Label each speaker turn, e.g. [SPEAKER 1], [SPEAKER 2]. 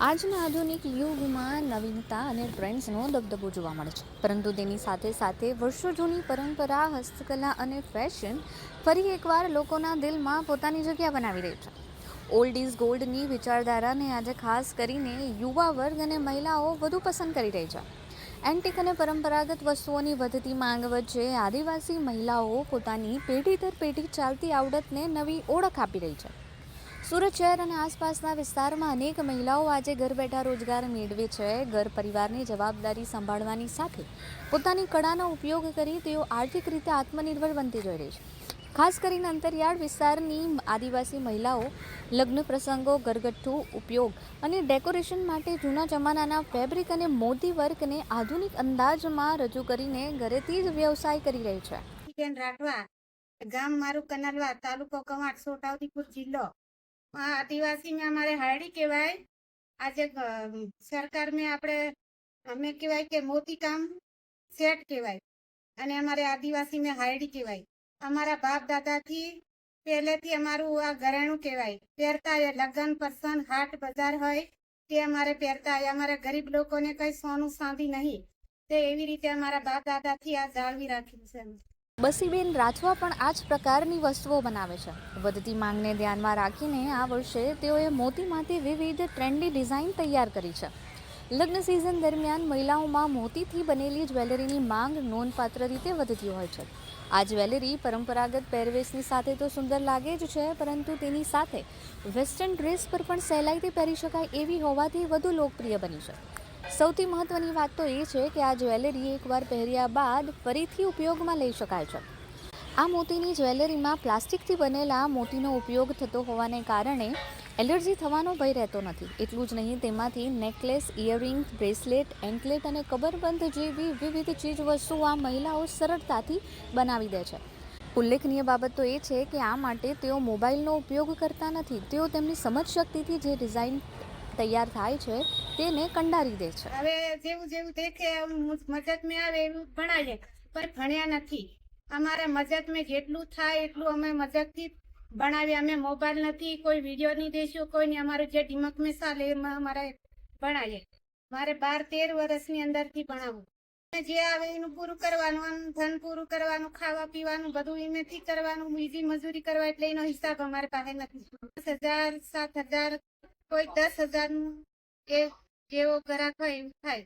[SPEAKER 1] આજના આધુનિક યુગમાં નવીનતા અને ટ્રેન્ડ્સનો દબદબો જોવા મળે છે, પરંતુ તેની સાથે સાથે વર્ષો જૂની પરંપરા, હસ્તકલા અને ફેશન ફરી એકવાર લોકોના દિલમાં પોતાની જગ્યા બનાવી રહી છે. ઓલ્ડ ઇઝ ગોલ્ડની વિચારધારાને આજે ખાસ કરીને યુવા વર્ગ અને મહિલાઓ વધુ પસંદ કરી રહી છે. એન્ટિક અને પરંપરાગત વસ્તુઓની વધતી માંગ વચ્ચે આદિવાસી મહિલાઓ પોતાની પેઢી દર પેઢી ચાલતી આવડતને નવી ઓળખ આપી રહી છે. સુરત શહેર અને આસપાસના વિસ્તારમાં અનેક મહિલાઓ આજે ઘર બેઠા રોજગાર મેળવે છે. ઘર પરિવારની જવાબદારી સંભાળવાની સાથે પોતાની કળાનો ઉપયોગ કરી તેઓ આર્થિક રીતે આત્મનિર્ભર બનતી જોઈ રહી છે. ખાસ કરીને અંતરિયાળ વિસ્તારની આદિવાસી મહિલાઓ લગ્ન પ્રસંગો, ઘરગથ્થુ ઉપયોગ અને ડેકોરેશન માટે જૂના જમાનાના ફેબ્રિક અને મોતી વર્કને આધુનિક અંદાજમાં રજૂ કરીને ઘરેથી જ વ્યવસાય કરી રહી છે.
[SPEAKER 2] રાઠવા, ગામ મારું કનલવા, તાલુકો કવાંટ, છોટાઉદેપુર જિલ્લો. આદિવાસી में हमारे हाड़ी કહેવાય. આજે સરકાર में આપણે અમે કહેવાય કે મોતી કામ સેટ કહેવાય અને અમારે આદિવાસી में હાડી કહેવાય. અમારા બાપ દાદાથી પહેલેથી અમારું આ ઘરેણું કહેવાય. પહેરતા એ લગ્ન પ્રસંગ હાટ બજાર હોય તે અમારે પહેરતા. અમારે ગરીબ લોકોને કઈ સોનું ચાંદી નહીં, તે એવી રીતે અમારા બાપ દાદાથી આ જાળવી રાખ્યું છે.
[SPEAKER 1] બસીબેન રાઠવા પણ આ જ પ્રકારની વસ્તુઓ બનાવે છે. વધતી માંગને ધ્યાનમાં રાખીને આ વર્ષે તેઓએ મોતીમાંથી વિવિધ ટ્રેન્ડી ડિઝાઇન તૈયાર કરી છે. લગ્ન સિઝન દરમિયાન મહિલાઓમાં મોતીથી બનેલી જ્વેલરીની માંગ નોંધપાત્ર રીતે વધતી હોય છે. આ જ્વેલરી પરંપરાગત પહેરવેશની સાથે તો સુંદર લાગે જ છે, પરંતુ તેની સાથે વેસ્ટર્ન ડ્રેસ પર પણ સહેલાઈથી પહેરી શકાય એવી હોવાથી વધુ લોકપ્રિય બની છે. સૌથી મહત્વની વાત તો એ છે કે આ જ્વેલરી એકવાર પહેર્યા બાદ ફરીથી ઉપયોગમાં લઈ શકાય છે. આ મોતીની જ્વેલરીમાં પ્લાસ્ટિકથી બનેલા મોતીનો ઉપયોગ થતો હોવાને કારણે એલર્જી થવાનો ભય રહેતો નથી. એટલું જ નહીં, તેમાંથી નેકલેસ, ઇયરિંગ, બ્રેસલેટ, એન્કલેટ અને કમરબંધ જેવી વિવિધ ચીજવસ્તુઓ આ મહિલાઓ સરળતાથી બનાવી દે છે. ઉલ્લેખનીય બાબત તો એ છે કે આ માટે તેઓ મોબાઈલનો ઉપયોગ કરતા નથી. તેઓ તેમની સમજ શક્તિથી જે ડિઝાઇન તૈયાર થાય છે તેને કંડારી દે છે.
[SPEAKER 2] હવે જેવું જેવું દેખે મગજમાં આવે એવું ભણાવીએ, પણ ભણ્યા નથી. અમારા મગજમાં જેટલું થાય એટલું અમે મગજથી ભણાવીએ. અમે મોબાઈલ નથી, કોઈ વિડીયો નહીં દેશું, કોઈ નહીં. અમારે જે દિમાગમાં ચાલે એમાં અમારે ભણાવીએ. મારે 12-13 વર્ષની અંદરથી ભણાવવું. જે આવે એનું પૂરું કરવાનું, ધન પૂરું કરવાનું, ખાવા પીવાનું બધું એમાંથી કરવાનું. બીજી મજૂરી કરવા એટલે એનો હિસાબ અમારે પાસે નથી. 10,000, 7,000, કોઈ 10,000 નું એ જેવો ગ્રાહક હોય એવું થાય.